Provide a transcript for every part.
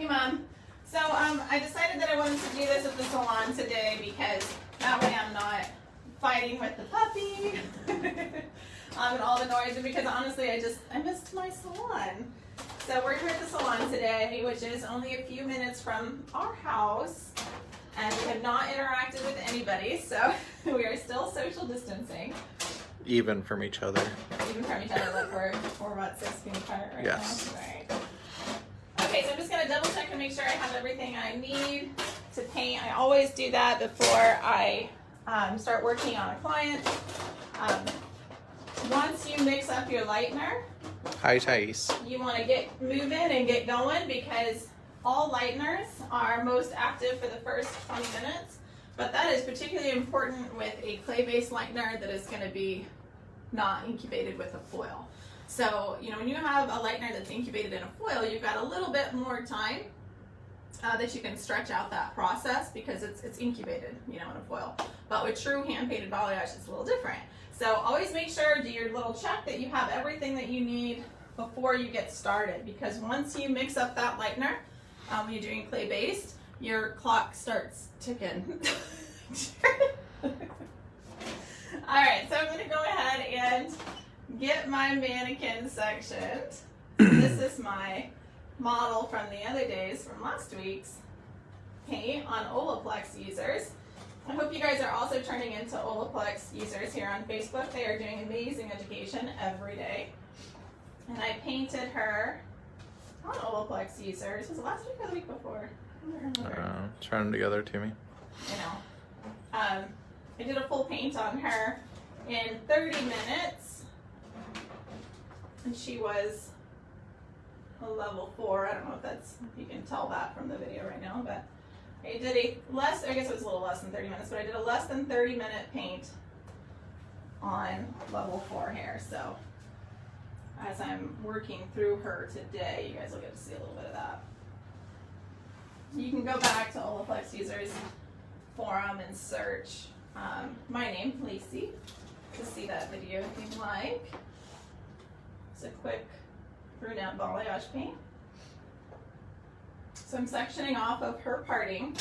Hey, Mom. So I decided that I wanted to do this at the salon today because that way I'm not fighting with the puppy and all the noise, and because honestly I missed my salon. So we're here at the salon today, which is only a few minutes from our house, and we have not interacted with anybody, so we are still social distancing. Even from each other. Even from each other, like we're about 6 feet apart right yes. now. Right. Okay, so I'm just gonna double check and make sure I have everything I need to paint. I always do that before I start working on a client. Once you mix up your lightener, Hi, Thais. you want to get moving and get going, because all lighteners are most active for the first 20 minutes. But that is particularly important with a clay-based lightener that is going to be not incubated with a foil. So, when you have a lightener that's incubated in a foil, you've got a little bit more time that you can stretch out that process because it's incubated, in a foil. But with true hand-painted balayage, it's a little different. So always make sure, do your little check that you have everything that you need before you get started, because once you mix up that lightener, when you're doing clay-based, your clock starts ticking. Alright, so I'm going to go ahead and get my mannequin sectioned. This is my model from the other days, from last week's paint on Olaplex users. I hope you guys are also turning into Olaplex users here on Facebook. They are doing amazing education every day. And I painted her on Olaplex users. Was it last week or the week before? I don't remember. Turn them together to me. I did a full paint on her in 30 minutes. And she was a level 4. I don't know if you can tell that from the video right now, but I did I guess it was a little less than 30 minutes, but I did a less than 30 minute paint on level 4 hair. So as I'm working through her today, you guys will get to see a little bit of that. You can go back to Olaplex Users forum and search my name, Lacey, to see that video if you'd like. It's a quick brunette balayage paint. So I'm sectioning off of her parting,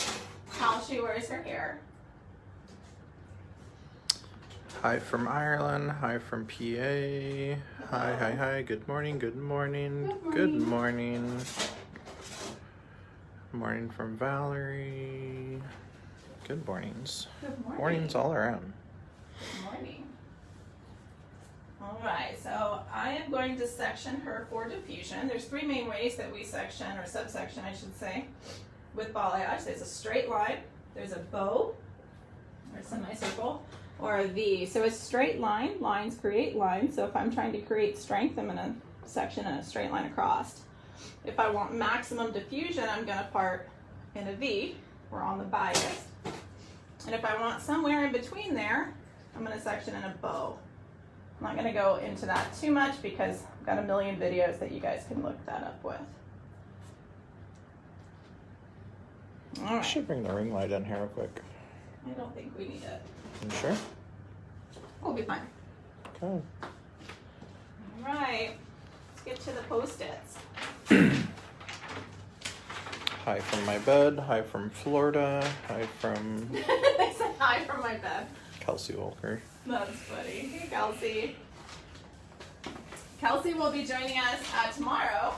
how she wears her hair. Hi from Ireland. Hi from PA. Hello. Hi. Good morning. Good morning. Good Good morning. Morning from Valerie. Good mornings. Good morning. Mornings all around. Good morning. Alright, so I am going to section her for diffusion. There's 3 main ways that we section, or subsection I should say, with balayage. There's a straight line, there's a bow, or semicircle, or a V. So a straight line, lines create lines. So if I'm trying to create strength, I'm going to section in a straight line across. If I want maximum diffusion, I'm going to part in a V, or on the bias. And if I want somewhere in between there, I'm going to section in a bow. I'm not going to go into that too much because I've got a million videos that you guys can look that up with. All I right. should bring the ring light in here real quick. I don't think we need it. You sure? We'll be fine. Okay. All right. Let's get to the Post-its. Hi from my bed. Hi from Florida. Hi from They said hi from my bed. Kelsey Walker. That's funny. Hey, Kelsey. Kelsey will be joining us tomorrow.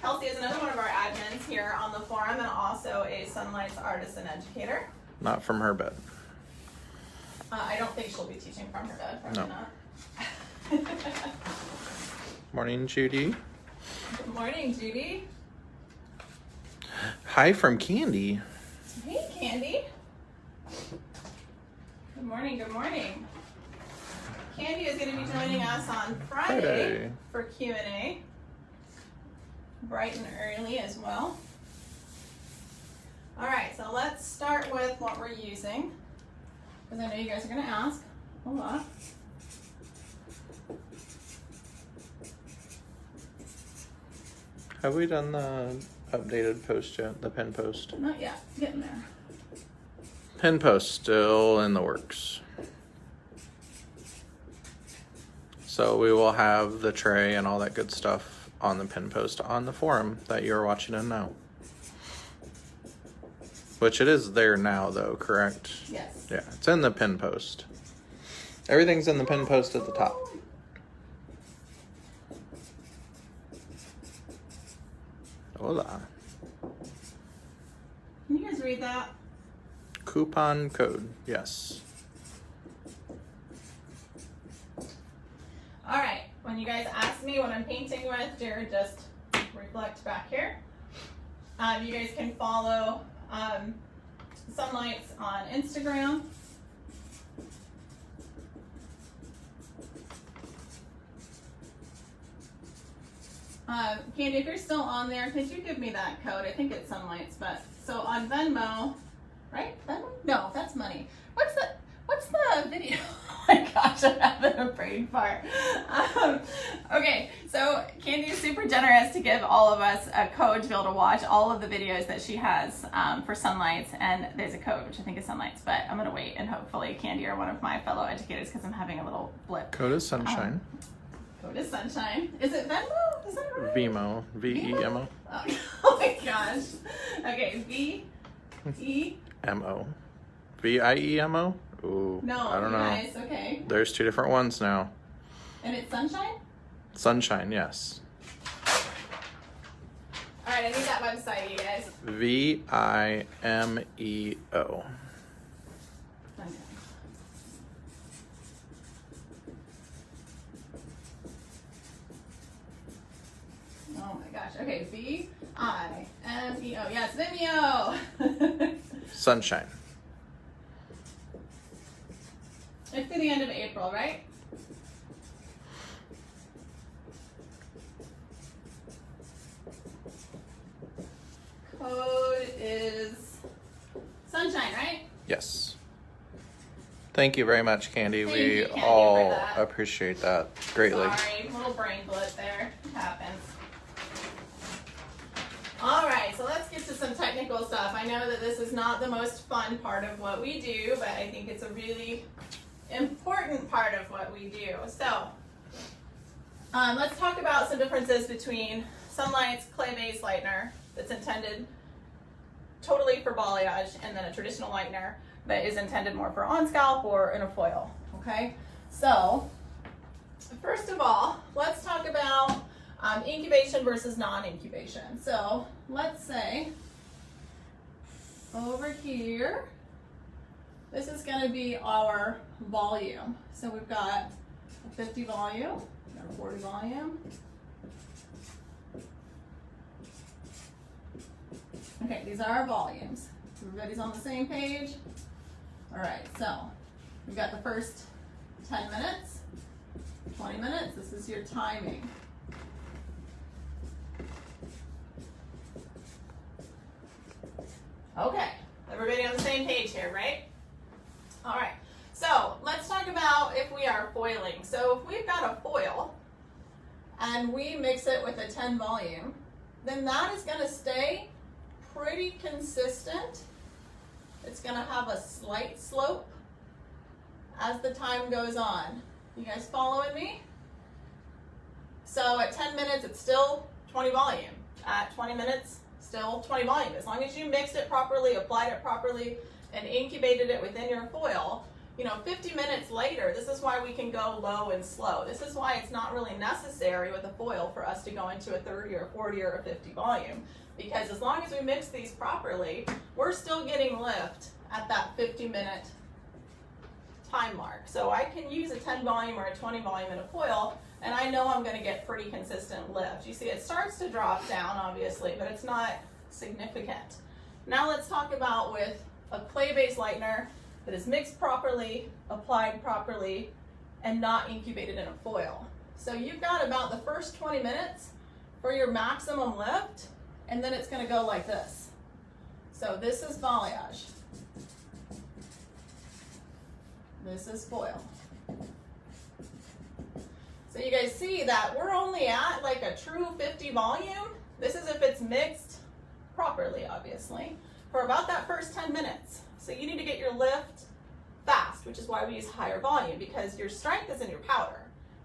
Kelsey is another one of our admins here on the forum and also a Sunlight's artist and educator. Not from her bed. I don't think she'll be teaching from her bed. Probably not. Morning, Judy. Good morning, Judy. Hi from Candy. Hey, Candy. Good morning, good morning. Candy is going to be joining us on Friday for Q&A. Bright and early as well. All right, so let's start with what we're using, because I know you guys are going to ask a lot. Have we done the updated post yet? The pin post? Not yet, getting there. Pin post still in the works. So we will have the tray and all that good stuff on the pin post on the forum that you're watching in now. Which it is there now, though, correct? Yes. Yeah, it's in the pin post. Everything's in the pin post at the top. Hola. Can you guys read that? Coupon code, yes. All right, when you guys ask me what I'm painting with, Jared just reflect back here. You guys can follow Sunlights on Instagram. Candy, if you're still on there, could you give me that code? I think it's Sunlights, but so on Venmo, right? Venmo? No, that's money. What's the video? Oh my gosh, I'm having a brain fart. Okay, so Candy is super generous to give all of us a code to be able to watch all of the videos that she has for Sunlights, and there's a code, which I think is Sunlights, but I'm gonna wait and hopefully Candy or one of my fellow educators, because I'm having a little blip. Code is Sunshine. Code is Sunshine. Is it Venmo? Is that right? Vemo. V-E-M-O. Oh my gosh. Okay, M-O. V-I-E-M-O? Ooh, No, I don't know. guys, okay. There's 2 different ones now. And it's Sunshine? Sunshine, yes. All right, I need that website, you guys. V-I-M-E-O. Sunshine. Oh my gosh. Okay, V-I-M-E-O. Yes, Vimeo. Sunshine. It's through the end of April, right? Code is Sunshine, right? Yes. Thank you very much, Candy. Thank We you, Candy, all for that. appreciate that greatly. Sorry, little brain blip there. It happens. All right, so let's get to some technical stuff. I know that this is not the most fun part of what we do, but I think it's a really important part of what we do. So let's talk about some differences between Sunlight's clay-based lightener that's intended totally for balayage, and then a traditional lightener that is intended more for on scalp or in a foil. Okay, so first of all, let's talk about incubation versus non-incubation. So let's say over here, this is going to be our volume. So we've got a 50 volume, a 40 volume. Okay, these are our volumes. Everybody's on the same page? All right, so we've got the first 10 minutes, 20 minutes. This is your timing. Okay, everybody on the same page here, right? All right, so let's talk about if we are foiling. So if we've got a foil and we mix it with a 10 volume, then that is going to stay pretty consistent. It's going to have a slight slope as the time goes on. You guys following me? So at 10 minutes, it's still 20 volume. At 20 minutes, still 20 volume. As long as you mixed it properly, applied it properly, and incubated it within your foil, 50 minutes later, this is why we can go low and slow. This is why it's not really necessary with a foil for us to go into a 30 or 40 or a 50 volume. Because as long as we mix these properly, we're still getting lift at that 50-minute time mark. So I can use a 10 volume or a 20 volume in a foil, and I know I'm going to get pretty consistent lift. You see, it starts to drop down, obviously, but it's not significant. Now let's talk about with a clay-based lightener that is mixed properly, applied properly, and not incubated in a foil. So you've got about the first 20 minutes for your maximum lift, and then it's going to go like this. So this is balayage. This is foil. So you guys see that we're only at like a true 50 volume. This is if it's mixed properly, obviously, for about that first 10 minutes. So you need to get your lift fast, which is why we use higher volume, because your strength is in your powder.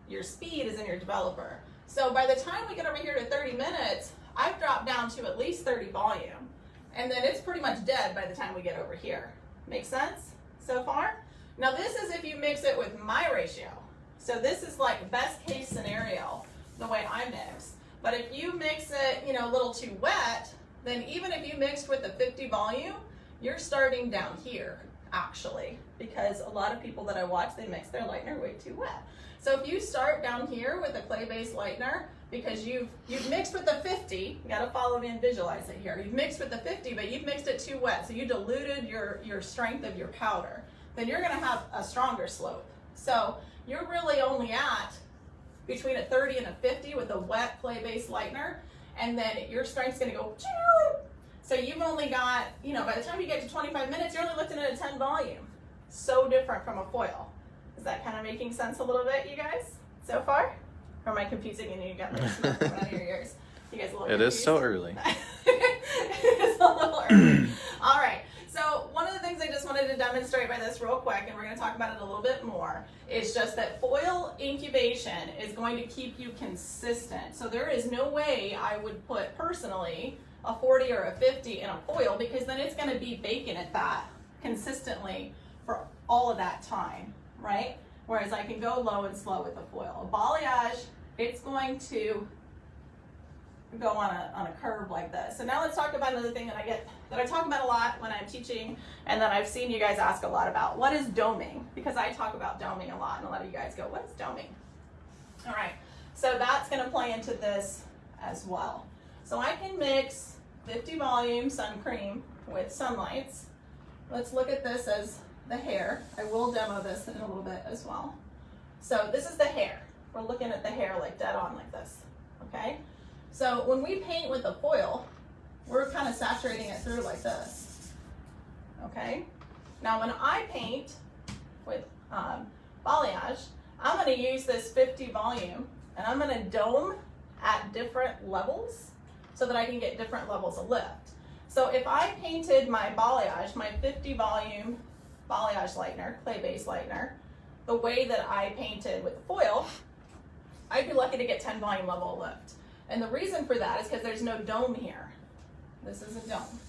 Your speed is in your developer. So by the time we get over here to 30 minutes, I've dropped down to at least 30 volume. and then it's pretty much dead by the time we get over here. Make sense so far? Now this is if you mix it with my ratio. So this is like best case scenario, the way I mix. But if you mix it, you know, a little too wet, then even if you mixed with the 50 volume, you're starting down here, actually, because a lot of people that I watch, they mix their lightener way too wet. So if you start down here with a clay-based lightener, because you've mixed with the 50, you gotta follow me and visualize it here. You've mixed with the 50, but you've mixed it too wet, so you diluted your strength of your powder. Then you're gonna have a stronger slope. So you're really only at between a 30 and a 50 with a wet clay-based lightener, and then your strength's gonna go, so you've only got, you know, by the time you get to 25 minutes, you're only lifting at a 10 volume. So different from a foil. Is that kind of making sense a little bit, you guys, so far? Or am I confusing and you got like smoke coming out of your ears? You guys a little confused? It is so early. It is a little early. All right. So one of the things I just wanted to demonstrate by this real quick, and we're going to talk about it a little bit more, is just that foil incubation is going to keep you consistent. So there is no way I would put personally a 40 or a 50 in a foil, because then it's going to be baking at that consistently for all of that time, right? Whereas I can go low and slow with a foil. A balayage, it's going to go on a curve like this. So now let's talk about another thing that I talk about a lot when I'm teaching, and that I've seen you guys ask a lot about. What is doming? Because I talk about doming a lot, and a lot of you guys go, what is doming? All right, so that's gonna play into this as well. So I can mix 50 volume sun cream with sunlights. Let's look at this as the hair. I will demo this in a little bit as well. So this is the hair. We're looking at the hair like dead on like this, okay? So when we paint with a foil, we're kind of saturating it through like this, okay? Now when I paint with balayage, I'm gonna use this 50 volume, and I'm gonna dome at different levels so that I can get different levels of lift. So if I painted my balayage, my 50 volume balayage lightener, clay-based lightener, the way that I painted with the foil, I'd be lucky to get 10 volume level of lift. And the reason for that is because there's no dome here. This is a dome.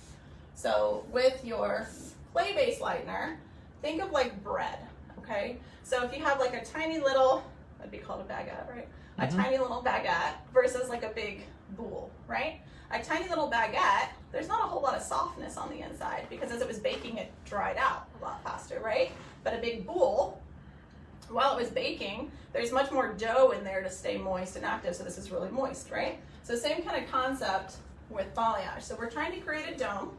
So with your clay-based lightener, think of like bread, okay? So if you have like a tiny little, that'd be called a baguette, right? A tiny little baguette versus like a big boule, right? A tiny little baguette, there's not a whole lot of softness on the inside because as it was baking, it dried out a lot faster, right? But a big boule, while it was baking, there's much more dough in there to stay moist and active, so this is really moist, right? So same kind of concept with balayage. So we're trying to create a dome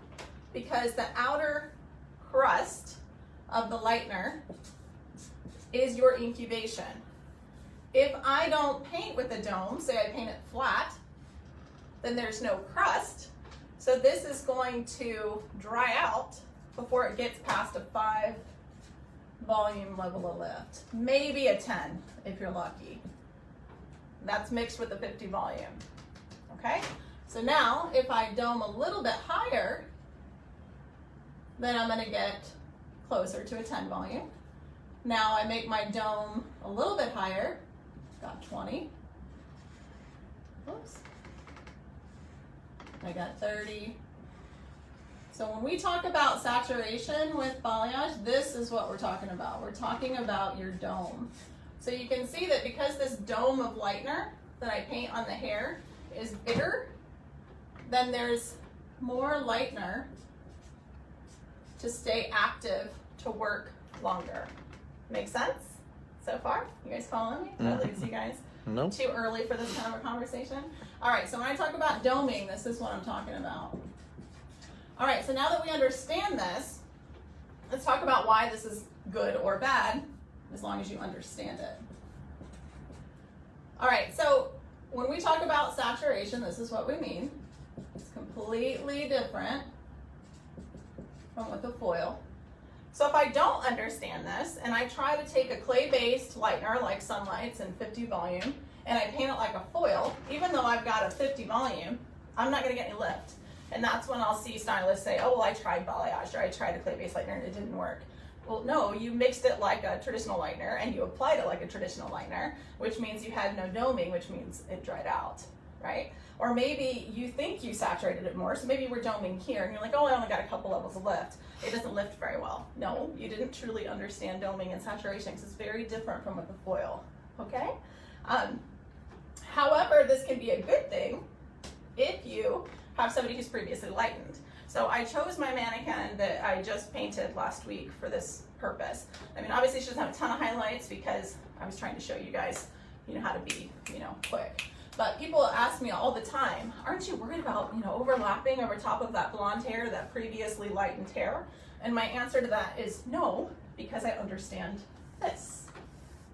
because the outer crust of the lightener is your incubation. If I don't paint with a dome, say I paint it flat, then there's no crust. So this is going to dry out before it gets past a 5 volume level of lift. Maybe a 10 if you're lucky. That's mixed with the 50 volume. Okay? So now if I dome a little bit higher, then I'm gonna get closer to a 10 volume. Now I make my dome a little bit higher, got 20. Oops. I got 30. So when we talk about saturation with balayage, this is what we're talking about. We're talking about your dome. So you can see that because this dome of lightener that I paint on the hair is bigger, then there's more lightener to stay active, to work longer. Make sense so far? You guys following me? Did I lose you guys? No. Too early for this kind of a conversation? All right, so when I talk about doming, this is what I'm talking about. All right, so now that we understand this, let's talk about why this is good or bad, as long as you understand it. All right, so when we talk about saturation, this is what we mean. It's completely different from with a foil. So if I don't understand this, and I try to take a clay-based lightener like Sunlights and 50 volume, and I paint it like a foil, even though I've got a 50 volume, I'm not gonna get any lift. And that's when I'll see stylists say, oh, well, I tried balayage, or I tried a clay-based lightener and it didn't work. Well, no, you mixed it like a traditional lightener and you applied it like a traditional lightener, which means you had no doming, which means it dried out, right? Or maybe you think you saturated it more, so maybe you were doming here and you're like, oh, I only got a couple levels of lift. It doesn't lift very well. No, you didn't truly understand doming and saturation because it's very different from with the foil, okay? However, this can be a good thing if you have somebody who's previously lightened. So I chose my mannequin that I just painted last week for this purpose. I mean, obviously she doesn't have a ton of highlights because I was trying to show you guys, how to be, quick. But people ask me all the time, aren't you worried about, overlapping over top of that blonde hair, that previously lightened hair? And my answer to that is no, because I understand this.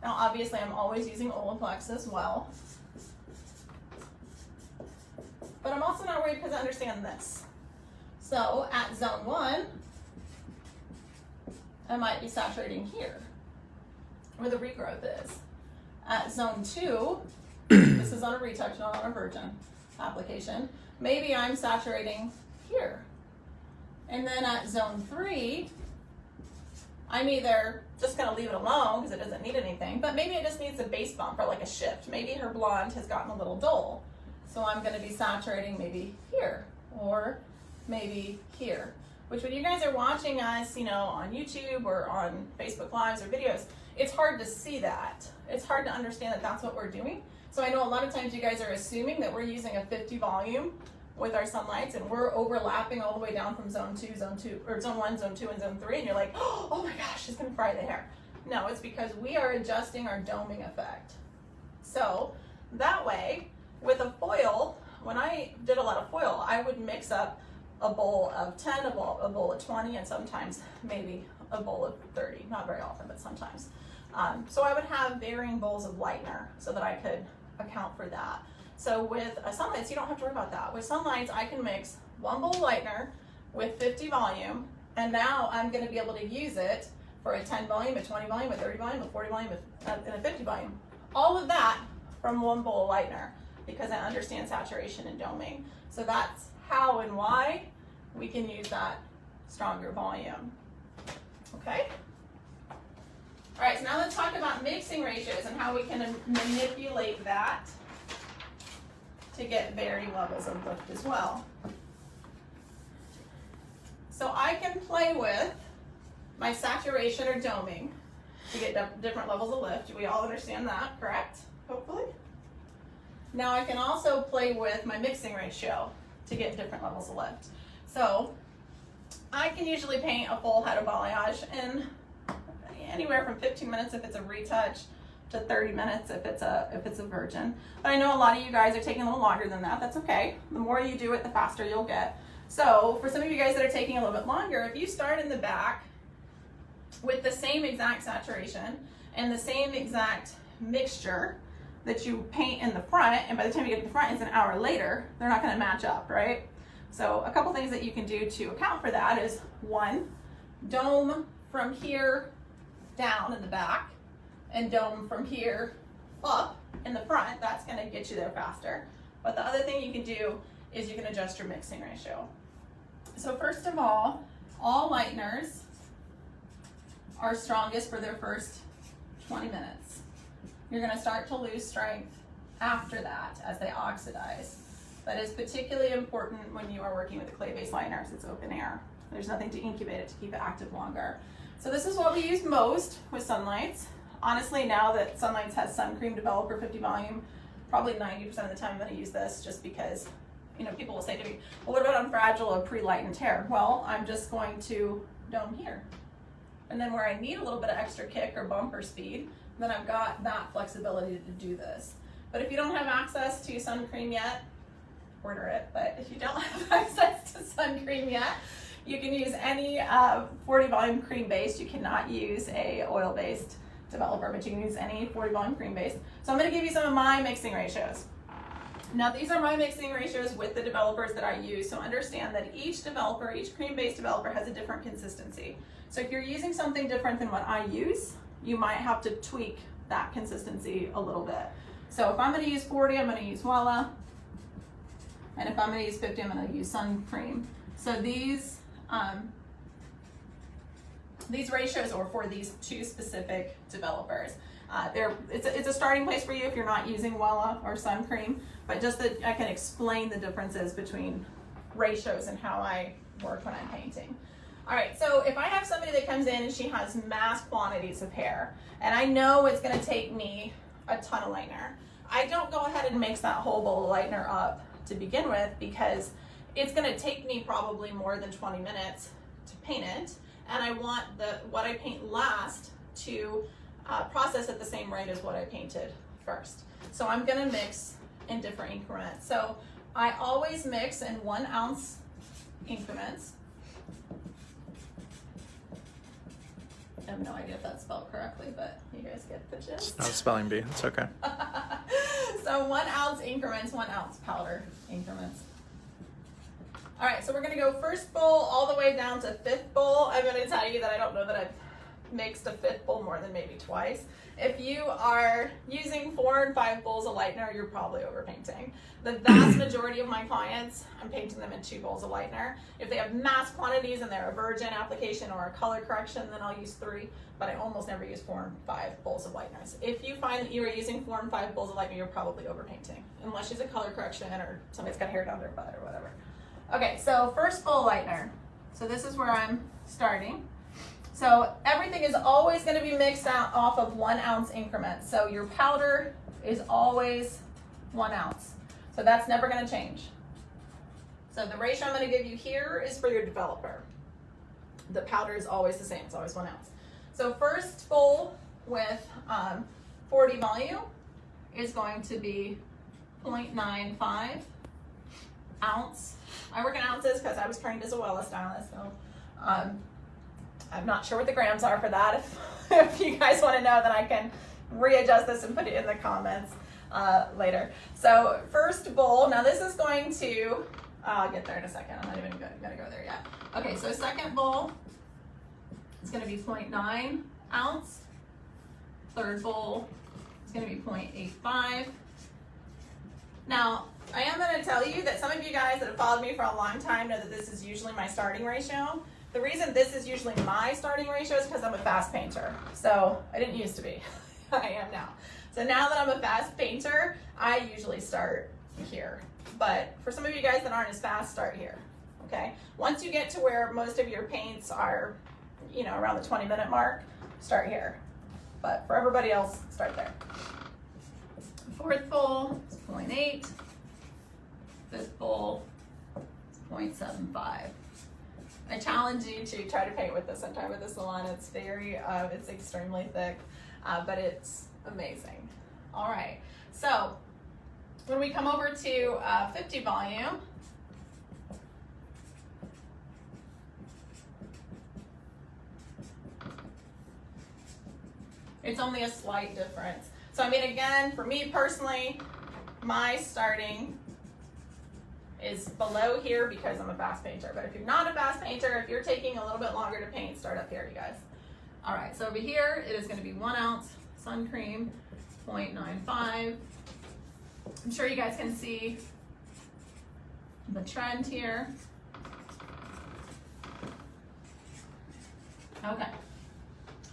Now, obviously, I'm always using Olaplex as well. But I'm also not worried because I understand this. So at zone 1, I might be saturating here, where the regrowth is. At zone 2, this is on a retouch, not on a virgin application, maybe I'm saturating here. And then at zone 3, I'm either just gonna leave it alone because it doesn't need anything, but maybe it just needs a base bump or like a shift. Maybe her blonde has gotten a little dull. So I'm gonna be saturating maybe here or maybe here, which when you guys are watching us, on YouTube or on Facebook Lives or videos, it's hard to see that. It's hard to understand that that's what we're doing. So I know a lot of times you guys are assuming that we're using a 50 volume with our sunlights and we're overlapping all the way down from zone 2, or zone 1, zone 2, and zone 3, and you're like, oh my gosh, she's gonna fry the hair. No, it's because we are adjusting our doming effect. So that way, with a foil, when I did a lot of foil, I would mix up a bowl of 10, a bowl of 20, and sometimes maybe a bowl of 30. Not very often, but sometimes. So I would have varying bowls of lightener so that I could account for that. So with sunlights, you don't have to worry about that. With sunlights, I can mix 1 bowl of lightener with 50 volume, and now I'm going to be able to use it for a 10 volume, a 20 volume, a 30 volume, a 40 volume, and a 50 volume. All of that from 1 bowl of lightener, because I understand saturation and doming. So that's how and why we can use that stronger volume. Okay? All right, so now let's talk about mixing ratios and how we can manipulate that to get varying levels of lift as well. So I can play with my saturation or doming to get different levels of lift. We all understand that, correct? Hopefully. Now I can also play with my mixing ratio to get different levels of lift. So I can usually paint a full head of balayage in anywhere from 15 minutes if it's a retouch to 30 minutes if it's a virgin. But I know a lot of you guys are taking a little longer than that. That's okay. The more you do it, the faster you'll get. So for some of you guys that are taking a little bit longer, if you start in the back with the same exact saturation and the same exact mixture that you paint in the front, and by the time you get to the front, it's an hour later, they're not going to match up, right? So a couple things that you can do to account for that is, 1, dome from here down in the back, and dome from here up in the front. That's going to get you there faster. But the other thing you can do is you can adjust your mixing ratio. So first of all lighteners are strongest for their first 20 minutes. You're going to start to lose strength after that as they oxidize. That is particularly important when you are working with a clay-based lightener. It's open air. There's nothing to incubate it to keep it active longer. So this is what we use most with sunlights. Honestly, now that Sunlights has sun cream developer 50 volume, probably 90% of the time I'm going to use this just because, people will say to me, well, what about on fragile or pre-lightened hair? Well, I'm just going to dome here. And then where I need a little bit of extra kick or bump or speed, then I've got that flexibility to do this. But if you don't have access to sun cream yet, order it. But if you don't have access to sun cream yet, you can use any 40 volume cream based. You cannot use a oil based developer, but you can use any 40 volume cream based. So I'm going to give you some of my mixing ratios. Now these are my mixing ratios with the developers that I use. So understand that each developer, each cream based developer has a different consistency. So if you're using something different than what I use, you might have to tweak that consistency a little bit. So if I'm going to use 40, I'm going to use Wella. And if I'm going to use 50, I'm going to use sun cream. So these These ratios are for these two specific developers. It's a starting place for you if you're not using Wella or sun cream, but just that I can explain the differences between ratios and how I work when I'm painting. All right, so if I have somebody that comes in and she has mass quantities of hair, and I know it's gonna take me a ton of lightener, I don't go ahead and mix that whole bowl of lightener up to begin with, because it's gonna take me probably more than 20 minutes to paint it, and I want what I paint last to process at the same rate as what I painted first. So I'm gonna mix in different increments. So I always mix in 1 ounce increments. I have no idea if that's spelled correctly, but you guys get the gist. No spelling bee, it's okay. So 1 ounce increments, 1 ounce powder increments. All right, so we're gonna go first bowl all the way down to 5th bowl. I'm gonna tell you that I don't know that I've mixed a 5th bowl more than maybe twice. If you are using 4 and 5 bowls of lightener, you're probably overpainting. The vast majority of my clients, I'm painting them in 2 bowls of lightener. If they have mass quantities and they're a virgin application or a color correction, then I'll use 3, but I almost never use 4 and 5 bowls of lighteners. If you find that you are using 4 and 5 bowls of lightener, you're probably overpainting, unless she's a color correction or somebody's got hair down their butt or whatever. Okay, so first bowl lightener. So this is where I'm starting. So everything is always going to be mixed out off of 1 ounce increments. So your powder is always 1 ounce. So that's never going to change. So the ratio I'm going to give you here is for your developer. The powder is always the same. It's always 1 ounce. So first bowl with 40 volume is going to be 0.95 ounce. I work in ounces because I was trained as a Wella stylist. So I'm not sure what the grams are for that. If you guys want to know, then I can readjust this and put it in the comments later. So first bowl, now this is going to, I'll get there in a second. I'm not even gonna go there yet. Okay, so second bowl is gonna be 0.9 ounce. Third bowl is gonna be 0.85. Now, I am gonna tell you that some of you guys that have followed me for a long time know that this is usually my starting ratio. The reason this is usually my starting ratio is because I'm a fast painter. So I didn't used to be, I am now. So now that I'm a fast painter, I usually start here. But for some of you guys that aren't as fast, start here, okay? Once you get to where most of your paints are, you know, around the 20-minute mark, start here. But for everybody else, start there. Fourth bowl is 0.8. Fifth bowl is 0.75. I challenge you to try to paint with this sometime at the salon. It's very, it's extremely thick, but it's amazing. All right, so when we come over to 50 volume, it's only a slight difference. So I mean, again, for me personally, my starting is below here because I'm a fast painter. But if you're not a fast painter, if you're taking a little bit longer to paint, start up here, you guys. All right, so over here, it is gonna be 1 ounce sun cream, 0.95. I'm sure you guys can see the trend here. Okay,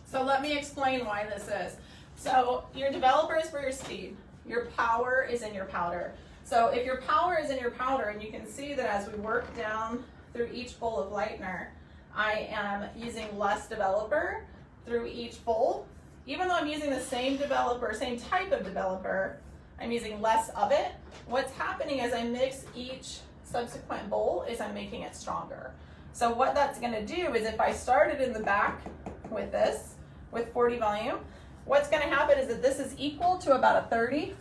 so let me explain why this is. So your developer is for your speed. Your power is in your powder. So if your power is in your powder, and you can see that as we work down through each bowl of lightener, I am using less developer through each bowl. Even though I'm using the same developer, same type of developer, I'm using less of it. What's happening as I mix each subsequent bowl is I'm making it stronger. So what that's gonna do is if I started in the back with this, with 40 volume, what's gonna happen is that this is equal to about a 30.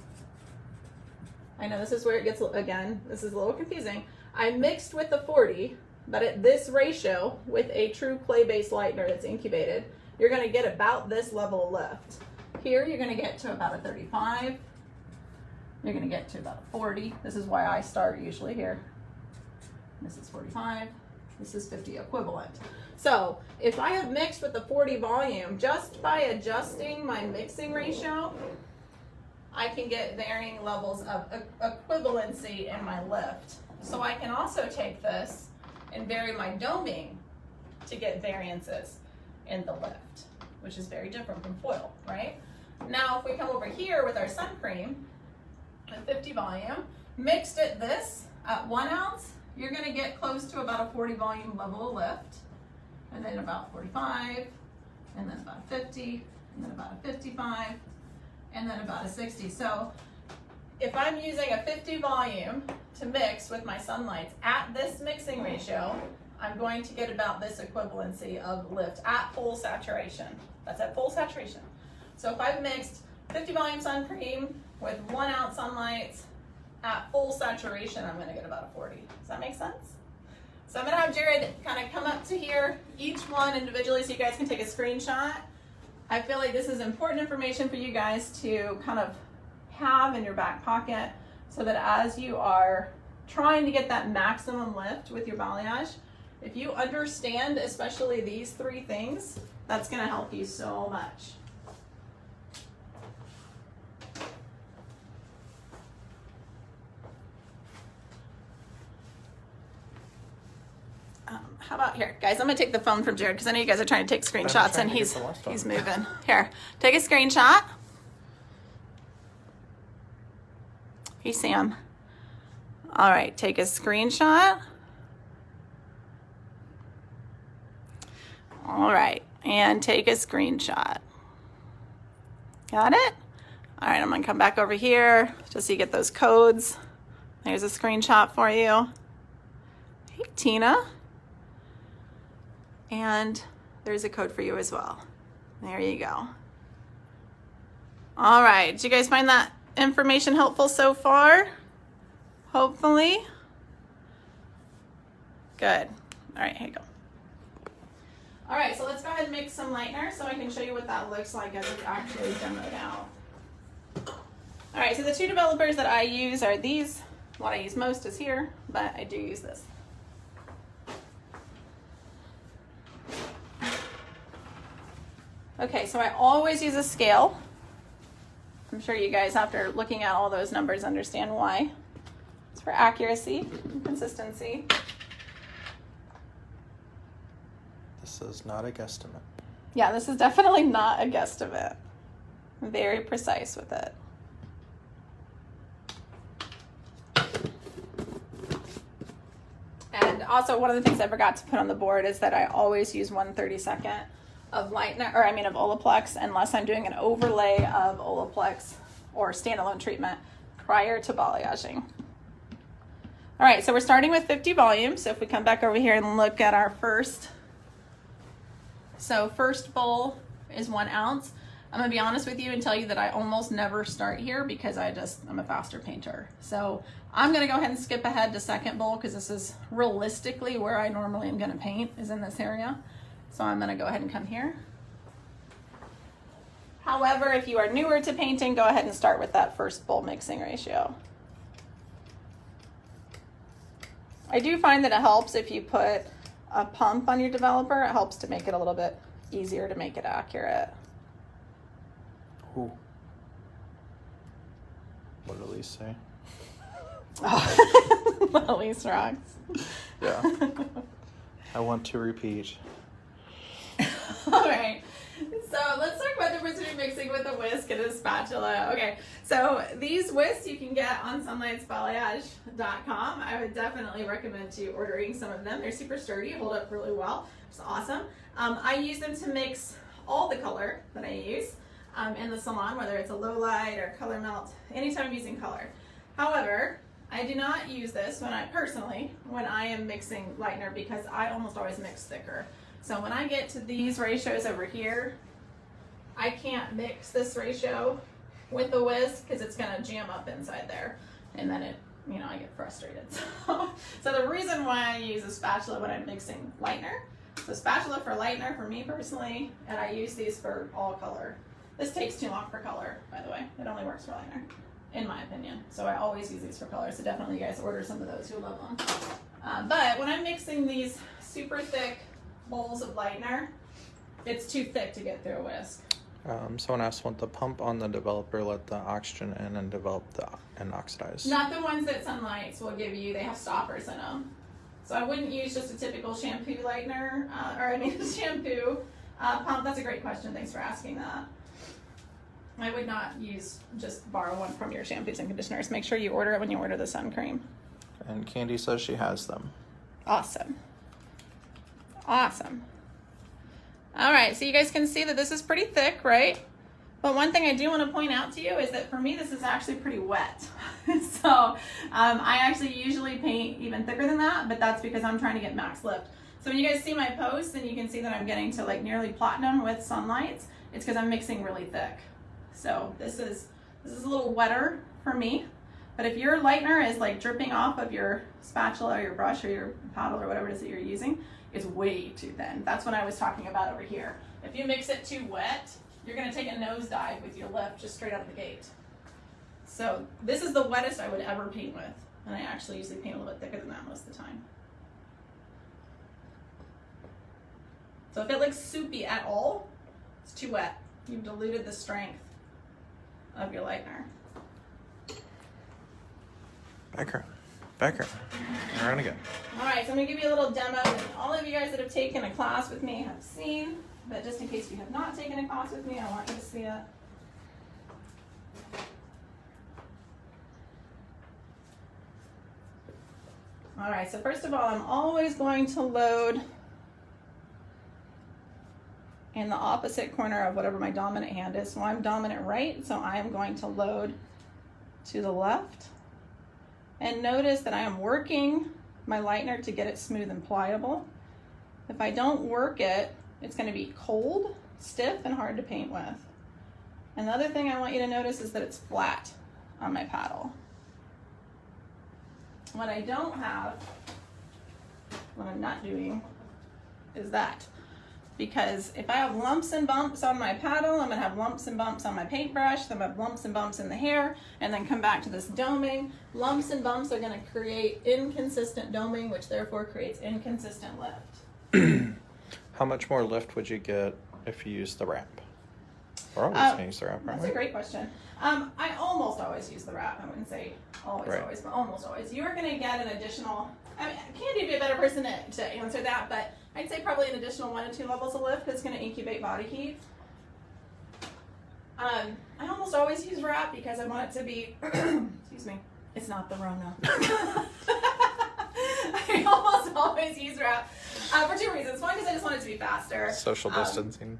I know this is where it gets, again, this is a little confusing. I mixed with the 40, but at this ratio, with a true clay-based lightener that's incubated, you're gonna get about this level of lift. Here, you're gonna get to about a 35. You're gonna get to about a 40. This is why I start usually here. This is 45, this is 50 equivalent. So if I have mixed with the 40 volume, just by adjusting my mixing ratio, I can get varying levels of equivalency in my lift. So I can also take this and vary my doming to get variances. in the lift, which is very different from foil, right? Now, if we come over here with our sun cream at 50 volume, mixed at this at 1 ounce, you're gonna get close to about a 40 volume level of lift, and then about 45, and then about 50, and then about a 55, and then about a 60. So if I'm using a 50 volume to mix with my sunlights at this mixing ratio, I'm going to get about this equivalency of lift at full saturation. That's at full saturation. So if I've mixed 50 volume sun cream with 1 ounce sunlights at full saturation, I'm gonna get about a 40. Does that make sense? So I'm gonna have Jared kind of come up to here, each one individually, so you guys can take a screenshot. I feel like this is important information for you guys to kind of have in your back pocket, so that as you are trying to get that maximum lift with your balayage, if you understand especially these 3 things, that's gonna help you so much. How about here, guys? I'm gonna take the phone from Jared because I know you guys are trying to take screenshots and he's moving. Here, take a screenshot. Hey, Sam. All right, take a screenshot. All right, and take a screenshot. Got it? All right, I'm gonna come back over here just so you get those codes. There's a screenshot for you. Hey, Tina. And there's a code for you as well. There you go. All right, did you guys find that information helpful so far? Hopefully. Good. All right, here you go. All right, so let's go ahead and mix some lightener so I can show you what that looks like as it's actually demoed out. All right, so the 2 developers that I use are these. What I use most is here, but I do use this. Okay, so I always use a scale. I'm sure you guys, after looking at all those numbers, understand why. It's for accuracy and consistency. This is not a guesstimate. Yeah, this is definitely not a guesstimate. Very precise with it. And also, one of the things I forgot to put on the board is that I always use 1/32 of lightener, or I mean of Olaplex, unless I'm doing an overlay of Olaplex or standalone treatment prior to balayaging. All right, so we're starting with 50 volume. So if we come back over here and look at our first bowl is 1 ounce. I'm gonna be honest with you and tell you that I almost never start here because I'm a faster painter. So I'm gonna go ahead and skip ahead to second bowl because this is realistically where I normally am gonna paint, is in this area. So I'm gonna go ahead and come here. However, if you are newer to painting, go ahead and start with that first bowl mixing ratio. I do find that it helps if you put a pump on your developer. It helps to make it a little bit easier to make it accurate. Ooh. What did Elise say? Oh, Elise rocks. Yeah. I want to repeat. All right. So let's talk about the difference between mixing with a whisk and a spatula. Okay, so these whisks you can get on sunlightsbalayage.com. I would definitely recommend you ordering some of them. They're super sturdy, hold up really well. It's awesome. I use them to mix all the color that I use in the salon, whether it's a low light or color melt, anytime I'm using color. However, I do not use this when I am mixing lightener because I almost always mix thicker. So when I get to these ratios over here, I can't mix this ratio with the whisk because it's gonna jam up inside there, and then I get frustrated. So the reason why I use a spatula when I'm mixing lightener, so spatula for lightener for me personally, and I use these for all color. This takes too long for color, by the way. It only works for lightener, in my opinion. So I always use these for color. So definitely you guys order some of those, you'll love them. But when I'm mixing these super thick bowls of lightener, it's too thick to get through a whisk. Someone asked, want the pump on the developer let the oxygen in and develop and oxidize? Not the ones that Sunlights will give you. They have stoppers in them. So I wouldn't use just a typical shampoo lightener, shampoo Pump, that's a great question. Thanks for asking that. I would not just borrow one from your shampoos and conditioners. Make sure you order it when you order the sun cream. And Candy says she has them. Awesome. Awesome. All right, so you guys can see that this is pretty thick, right? But one thing I do want to point out to you is that for me, this is actually pretty wet. So I actually usually paint even thicker than that, but that's because I'm trying to get max lift. So when you guys see my posts and you can see that I'm getting to like nearly platinum with sunlights, it's because I'm mixing really thick. So this is a little wetter for me. But if your lightener is like dripping off of your spatula or your brush or your paddle or whatever it is that you're using, it's way too thin. That's what I was talking about over here. If you mix it too wet, you're gonna take a nosedive with your lift just straight out of the gate. So this is the wettest I would ever paint with. And I actually usually paint a little bit thicker than that most of the time. So if it looks soupy at all, it's too wet. You've diluted the strength of your lightener. Back her. Around again. All right, so I'm gonna give you a little demo that all of you guys that have taken a class with me have seen, but just in case you have not taken a class with me, I want you to see it. All right, so first of all, I'm always going to load in the opposite corner of whatever my dominant hand is. So I'm dominant right, so I am going to load to the left. And notice that I am working my lightener to get it smooth and pliable. If I don't work it, it's going to be cold, stiff, and hard to paint with. Another thing I want you to notice is that it's flat on my paddle. What I don't have, what I'm not doing, is that. Because if I have lumps and bumps on my paddle, I'm gonna have lumps and bumps on my paintbrush, then I have lumps and bumps in the hair, and then come back to this doming. Lumps and bumps are gonna create inconsistent doming, which therefore creates inconsistent lift. How much more lift would you get if you use the wrap? We're always gonna use the wrap, aren't That's we? a great question. I almost always use the wrap. I wouldn't say always, Right. always, but almost always. You're gonna get an additional, I mean, Candy would be a better person to answer that, but I'd say probably an additional 1 to 2 levels of lift that's gonna incubate body heat. I almost always use wrap because I want it to be, excuse me, it's not the Rona. I almost always use wrap for 2 reasons. One, because I just want it to be faster. Social distancing.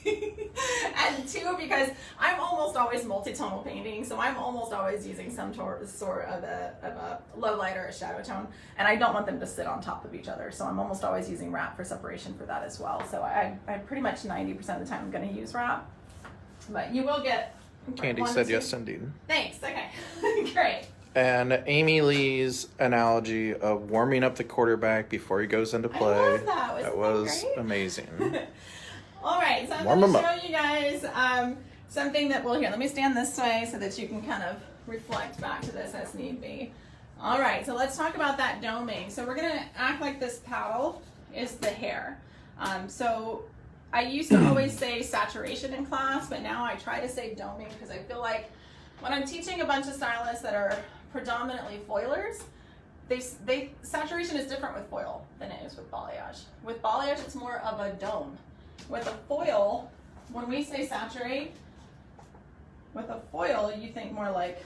And 2, because I'm almost always multitonal painting, so I'm almost always using some sort of a low light or a shadow tone, and I don't want them to sit on top of each other, so I'm almost always using wrap for separation for that as well. So I pretty much 90% of the time I'm going to use wrap, but you will get. Candy 1 to said 2. yes indeed. Thanks. Okay. Great. And Amy Lee's analogy of warming up the quarterback before he goes into play. I love that. Wasn't That was great? amazing. All right, so I'm Warm going to 'em up. show you guys something that, well, here, let me stand this way so that you can kind of reflect back to this as need be. All right, so let's talk about that doming. So we're going to act like this paddle is the hair. So I used to always say saturation in class, but now I try to say doming because I feel like when I'm teaching a bunch of stylists that are predominantly foilers, saturation is different with foil than it is with balayage. With balayage, it's more of a dome. With a foil, when we say saturate, with a foil, you think more like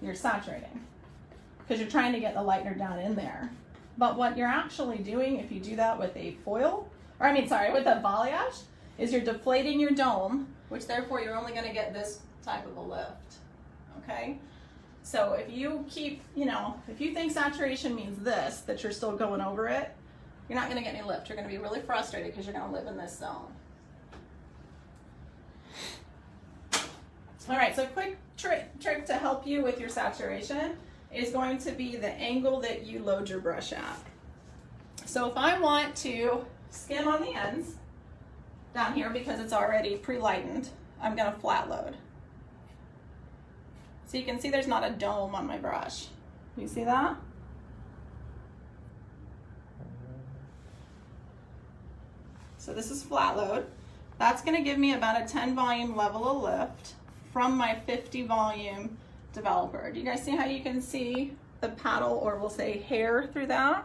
you're saturating because you're trying to get the lightener down in there. But what you're actually doing if you do that with a foil, or with a balayage, is you're deflating your dome, which therefore you're only going to get this type of a lift. Okay? So if you keep, if you think saturation means this, that you're still going over it, you're not going to get any lift. You're going to be really frustrated because you're going to live in this zone. All right, so a quick trick to help you with your saturation is going to be the angle that you load your brush at. So if I want to skim on the ends down here because it's already pre-lightened, I'm going to flat load. So you can see there's not a dome on my brush. You see that? So this is flat load. That's going to give me about a 10 volume level of lift from my 50 volume developer. Do you guys see how you can see the paddle, or we'll say hair, through that?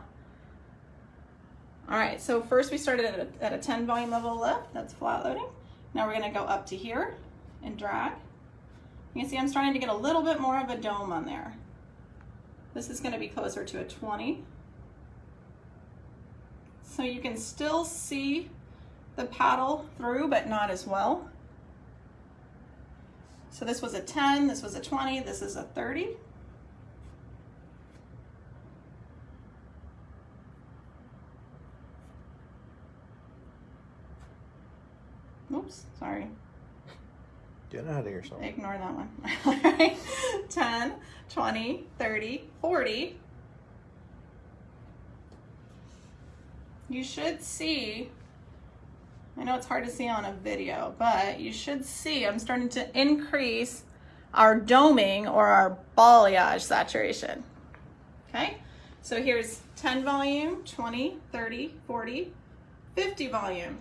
All right, so first we started at a 10 volume level lift, that's flat loading. Now we're gonna go up to here and drag. You can see I'm starting to get a little bit more of a dome on there. This is gonna be closer to a 20. So you can still see the paddle through, but not as well. So this was a 10, this was a 20, this is a 30. Oops, sorry. Get out of yourself. Ignore that one. All right. 10, 20, 30, 40. You should see, I know it's hard to see on a video, but you should see I'm starting to increase our doming or our balayage saturation. Okay, so here's 10 volume, 20, 30, 40, 50 volume.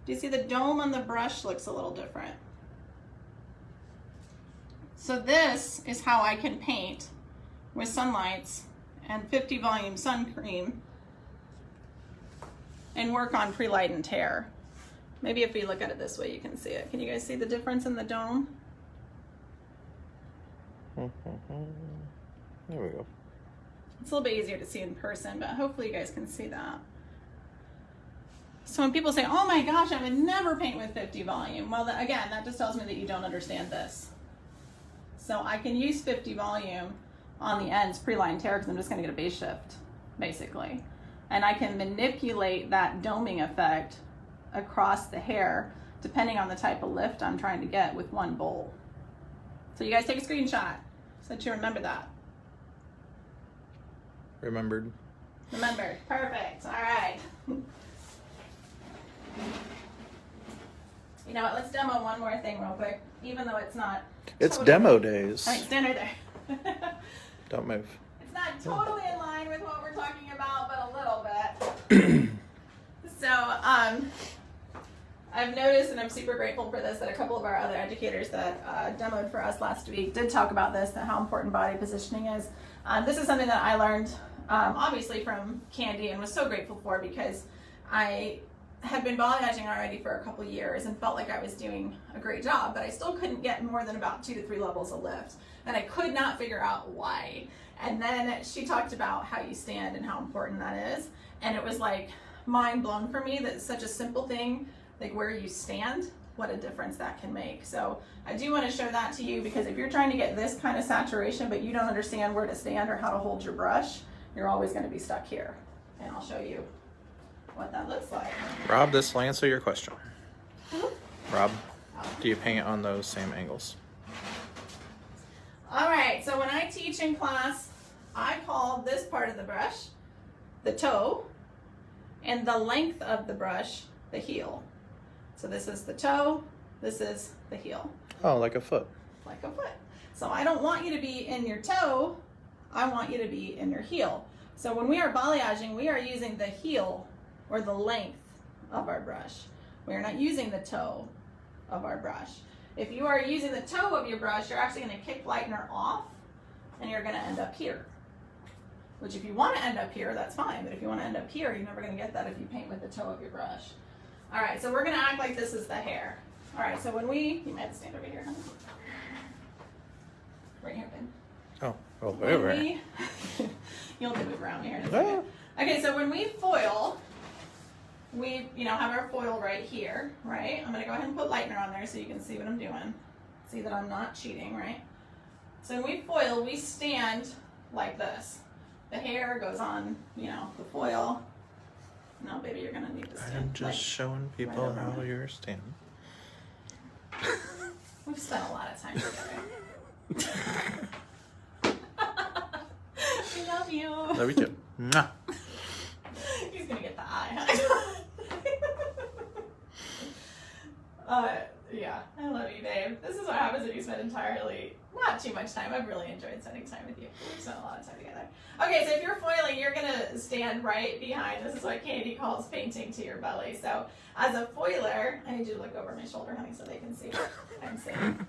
Do you see the dome on the brush looks a little different? So this is how I can paint with sunlights and 50 volume sun cream and work on pre-lightened hair. Maybe if we look at it this way, you can see it. Can you guys see the difference in the dome? There we go. It's a little bit easier to see in person, but hopefully you guys can see that. So when people say, oh my gosh, I would never paint with 50 volume. Well, again, that just tells me that you don't understand this. So I can use 50 volume on the ends, pre-lined hair, because I'm just gonna get a base shift, basically. And I can manipulate that doming effect across the hair, depending on the type of lift I'm trying to get with one bowl. So you guys take a screenshot so that you remember that. Remembered. Remembered, perfect, all right. You know what, let's demo one more thing real quick, even though it's not It's totally, demo days. all right, stand right there. Don't move. It's not totally in line with what we're talking about, but a little bit. So, I've noticed, and I'm super grateful for this, that a couple of our other educators that demoed for us last week did talk about this, and how important body positioning is. This is something that I learned, obviously, from Candy, and was so grateful for, because I had been balayaging already for a couple years and felt like I was doing a great job, but I still couldn't get more than about 2 to 3 levels of lift, and I could not figure out why. And then she talked about how you stand and how important that is, and it was like mind blown for me that such a simple thing, like where you stand, what a difference that can make. So I do want to show that to you, because if you're trying to get this kind of saturation but you don't understand where to stand or how to hold your brush, you're always going to be stuck here. And I'll show you what that looks like. Rob, this will answer your question. Rob, do you paint on those same angles? All right, so when I teach in class, I call this part of the brush the toe, and the length of the brush the heel. So this is the toe, this is the heel. Oh, like a foot. Like a foot. So I don't want you to be in your toe, I want you to be in your heel. So when we are balayaging, we are using the heel or the length of our brush. We are not using the toe of our brush. If you are using the toe of your brush, you're actually going to kick lightener off and you're going to end up here. Which if you want to end up here, that's fine. But if you want to end up here, you're never going to get that if you paint with the toe of your brush. All right, so we're going to act like this is the hair. All right, so when we, you might have to stand over here, honey. Right here, Ben. Oh, over. You'll have to move around here in a second. Okay, so when we foil, we have our foil right here, right? I'm gonna go ahead and put lightener on there so you can see what I'm doing. See that I'm not cheating, right? So when we foil, we stand like this. The hair goes on, the foil. No, baby, you're gonna need to stand. I'm just showing people right how you're standing. We've spent a lot of time together. I love you. Love you too. Mwah. He's gonna get the eye. Yeah, I love you, Dave. This is what happens when you spend entirely, not too much time. I've really enjoyed spending time with you. We've spent a lot of time together. Okay, so if you're foiling, you're gonna stand right behind. This is what Candy calls painting to your belly. So as a foiler, I need you to look over my shoulder, honey, so they can see what I'm saying.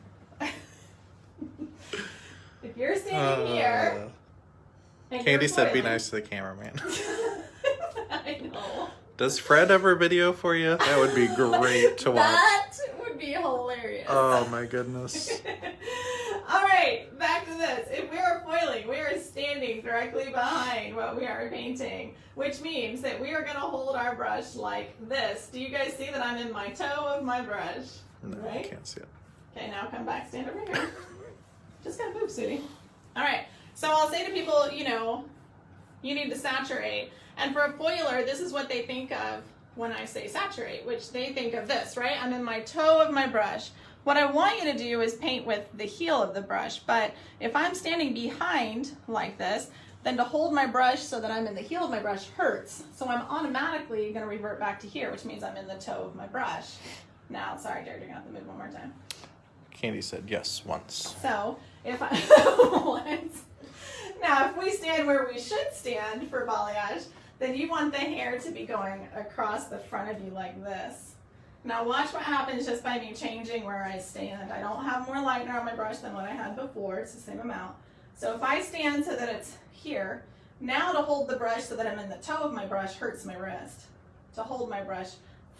If you're standing here, And Candy you're said be foiling. nice to the cameraman. I know. Does Fred ever video for you? That would be great to watch. That would be hilarious. Oh my goodness. All right, back to this. If we are foiling, we are standing directly behind what we are painting, which means that we are going to hold our brush like this. Do you guys see that I'm in my toe of my brush? No, I Right? can't see it. Okay, now come back, stand over here. Just gotta move, Sudie. All right, so I'll say to people, you know, you need to saturate. And for a foiler, this is what they think of when I say saturate, which they think of this, right? I'm in my toe of my brush. What I want you to do is paint with the heel of the brush, but if I'm standing behind like this, then to hold my brush so that I'm in the heel of my brush hurts. So I'm automatically gonna revert back to here, which means I'm in the toe of my brush. Now, sorry, Jared, you're gonna have to move one more time. Candy said yes once. So if I, now if we stand where we should stand for balayage, then you want the hair to be going across the front of you like this. Now watch what happens just by me changing where I stand. I don't have more lightener on my brush than what I had before. It's the same amount. So if I stand so that it's here, now to hold the brush so that I'm in the toe of my brush hurts my wrist. To hold my brush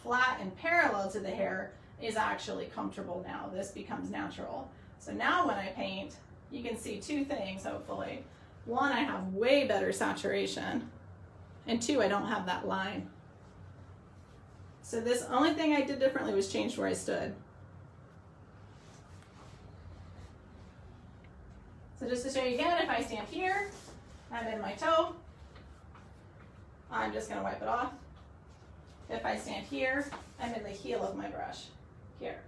flat and parallel to the hair is actually comfortable now. This becomes natural. So now when I paint, you can see two things, hopefully. One, I have way better saturation. And two, I don't have that line. So this only thing I did differently was change where I stood. So just to show you again, if I stand here, I'm in my toe. I'm just gonna wipe it off. If I stand here, I'm in the heel of my brush, here.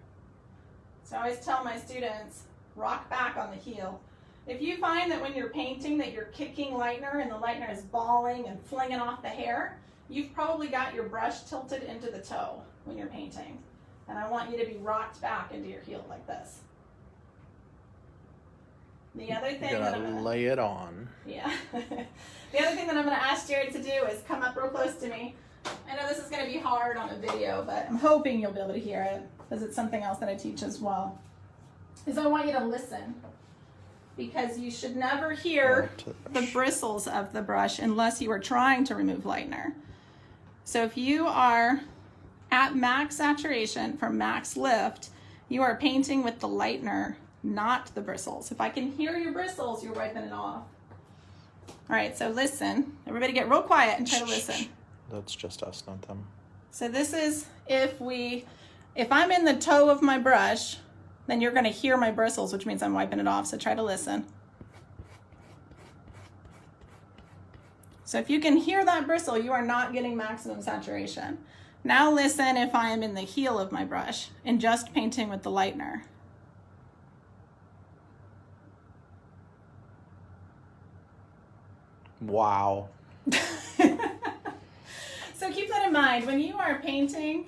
So I always tell my students, rock back on the heel. If you find that when you're painting that you're kicking lightener and the lightener is balling and flinging off the hair, you've probably got your brush tilted into the toe when you're painting. And I want you to be rocked back into your heel like this. The other thing You're that I'm gonna gonna, lay it on. yeah. The other thing that I'm gonna ask Jared to do is come up real close to me. I know this is gonna be hard on a video, but I'm hoping you'll be able to hear it because it's something else that I teach as well. Is I want you to listen, because you should never hear the bristles of the brush unless you are trying to remove lightener. So if you are at max saturation for max lift, you are painting with the lightener, not the bristles. If I can hear your bristles, you're wiping it off. All right, so listen. Everybody get real quiet and try to listen. That's just us, not them. So this is if I'm in the toe of my brush, then you're gonna hear my bristles, which means I'm wiping it off, so try to listen. So if you can hear that bristle, you are not getting maximum saturation. Now listen if I am in the heel of my brush and just painting with the lightener. Wow. So keep that in mind. When you are painting,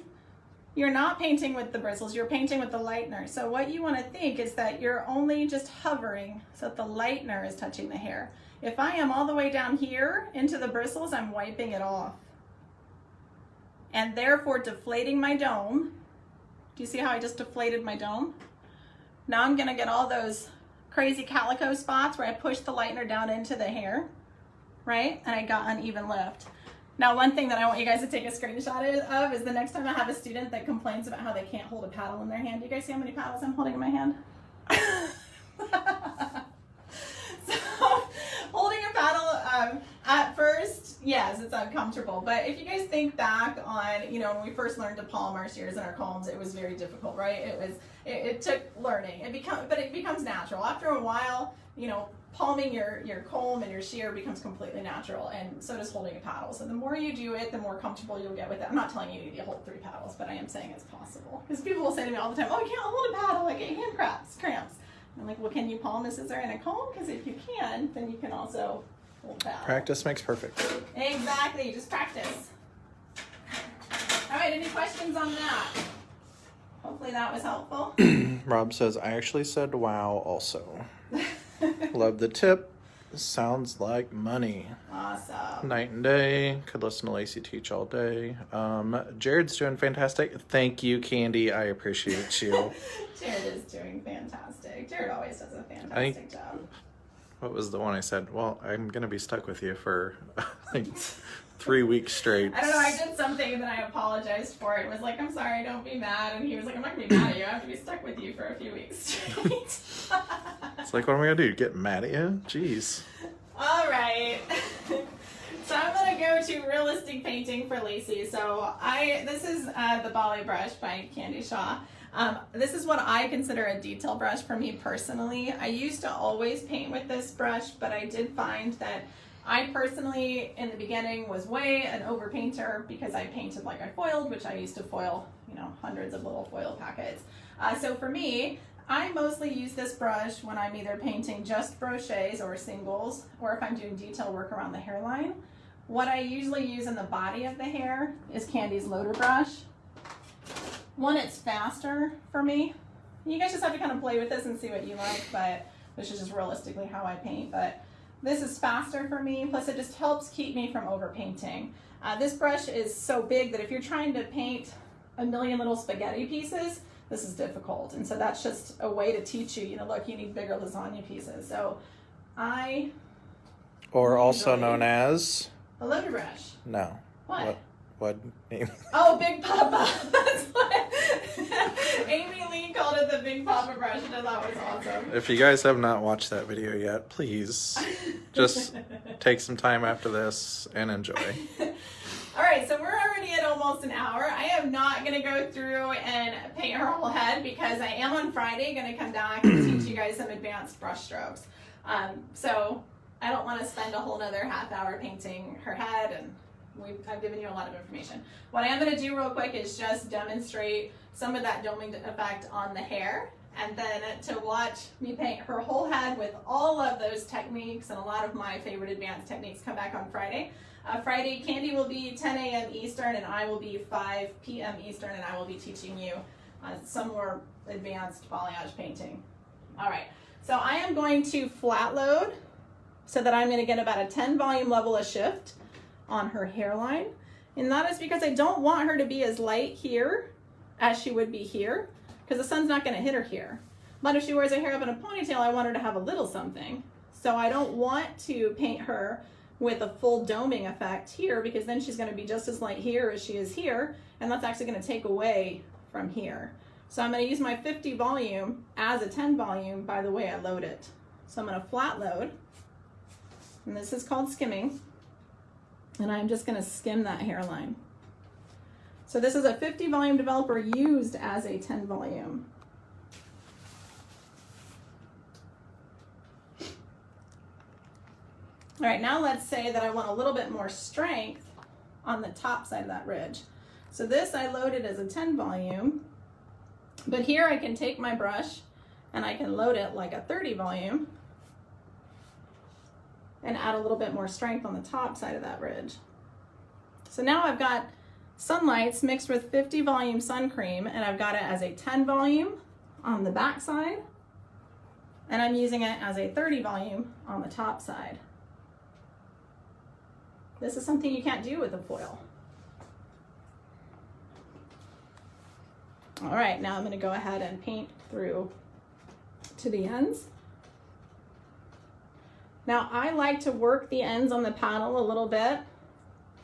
you're not painting with the bristles, you're painting with the lightener. So what you want to think is that you're only just hovering so that the lightener is touching the hair. If I am all the way down here into the bristles, I'm wiping it off. And therefore deflating my dome. Do you see how I just deflated my dome? Now I'm gonna get all those crazy calico spots where I push the lightener down into the hair, right? And I got uneven lift. Now, one thing that I want you guys to take a screenshot of is the next time I have a student that complains about how they can't hold a paddle in their hand. Do you guys see how many paddles I'm holding in my hand? So, holding a paddle, at first, yes, it's uncomfortable. But if you guys think back on, you know, when we first learned to palm our shears and our combs, it was very difficult, right? It took learning. But it becomes natural. After a while, you know, palming your comb and your shear becomes completely natural, and so does holding a paddle. So the more you do it, the more comfortable you'll get with it. I'm not telling you to hold 3 paddles, but I am saying it's possible. Because people will say to me all the time, oh, I can't hold a paddle, I get hand cramps. I'm like, well, can you palm a scissor and a comb? Because if you can, then you can also hold a paddle. Practice makes perfect. Exactly, just practice. All right, any questions on that? Hopefully that was helpful. Rob says, I actually said wow also. Love the tip. Sounds like money. Awesome. Night and day. Could listen to Lacey teach all day. Jared's doing fantastic. Thank you, Candy. I appreciate you. Jared is doing fantastic. Jared always does a fantastic job. What was the one I said? Well, I'm gonna be stuck with you for like 3 weeks straight. I don't know, I did something and then I apologized for it. It was like, I'm sorry, don't be mad. And he was like, I'm not gonna be mad at you. I have to be stuck with you for a few weeks straight. It's like, what am I gonna do? Get mad at you? Jeez. All right. So I'm gonna go to realistic painting for Lacey. So this is the Bali brush by Candy Shaw. This is what I consider a detail brush for me personally. I used to always paint with this brush, but I did find that I personally, in the beginning, was way an over painter because I painted like I foiled, which I used to foil, you know, hundreds of little foil packets. So for me, I mostly use this brush when I'm either painting just brochets or singles, or if I'm doing detail work around the hairline. What I usually use in the body of the hair is Candy's loader brush. One, it's faster for me. You guys just have to kind of play with this and see what you like, but this is just realistically how I paint. But this is faster for me, plus it just helps keep me from over painting. This brush is so big that if you're trying to paint a million little spaghetti pieces, this is difficult. And so that's just a way to teach you, you know, look, you need bigger lasagna pieces. So Or also known as? a loader brush. No. What name? Oh, Big Papa. That's what Amy Lee called it, the Big Papa brush, and I thought it was awesome. If you guys have not watched that video yet, please just take some time after this and enjoy. All right, so we're already at almost an hour. I am not going to go through and paint her whole head because I am on Friday going to come back and teach you guys some advanced brush strokes. So I don't want to spend a whole nother half hour painting her head, and I've given you a lot of information. What I am going to do real quick is just demonstrate some of that doming effect on the hair, and then to watch me paint her whole head with all of those techniques and a lot of my favorite advanced techniques come back on Friday. Friday, Candy will be 10 a.m. Eastern, and I will be 5 p.m. Eastern, and I will be teaching you some more advanced balayage painting. All right, so I am going to flat load so that I'm going to get about a 10 volume level of shift on her hairline, and that is because I don't want her to be as light here as she would be here, because the sun's not going to hit her here. But if she wears her hair up in a ponytail, I want her to have a little something. So I don't want to paint her with a full doming effect here, because then she's going to be just as light here as she is here, and that's actually going to take away from here. So I'm going to use my 50 volume as a 10 volume by the way I load it. So I'm going to flat load, and this is called skimming. And I'm just going to skim that hairline. So this is a 50 volume developer used as a 10 volume. All right, now let's say that I want a little bit more strength on the top side of that ridge. So this I loaded as a 10 volume, but here I can take my brush and I can load it like a 30 volume and add a little bit more strength on the top side of that ridge. So now I've got Sunlights mixed with 50 volume sun cream, and I've got it as a 10 volume on the back side, and I'm using it as a 30 volume on the top side. This is something you can't do with a foil. All right, now I'm going to go ahead and paint through to the ends. Now I like to work the ends on the paddle a little bit,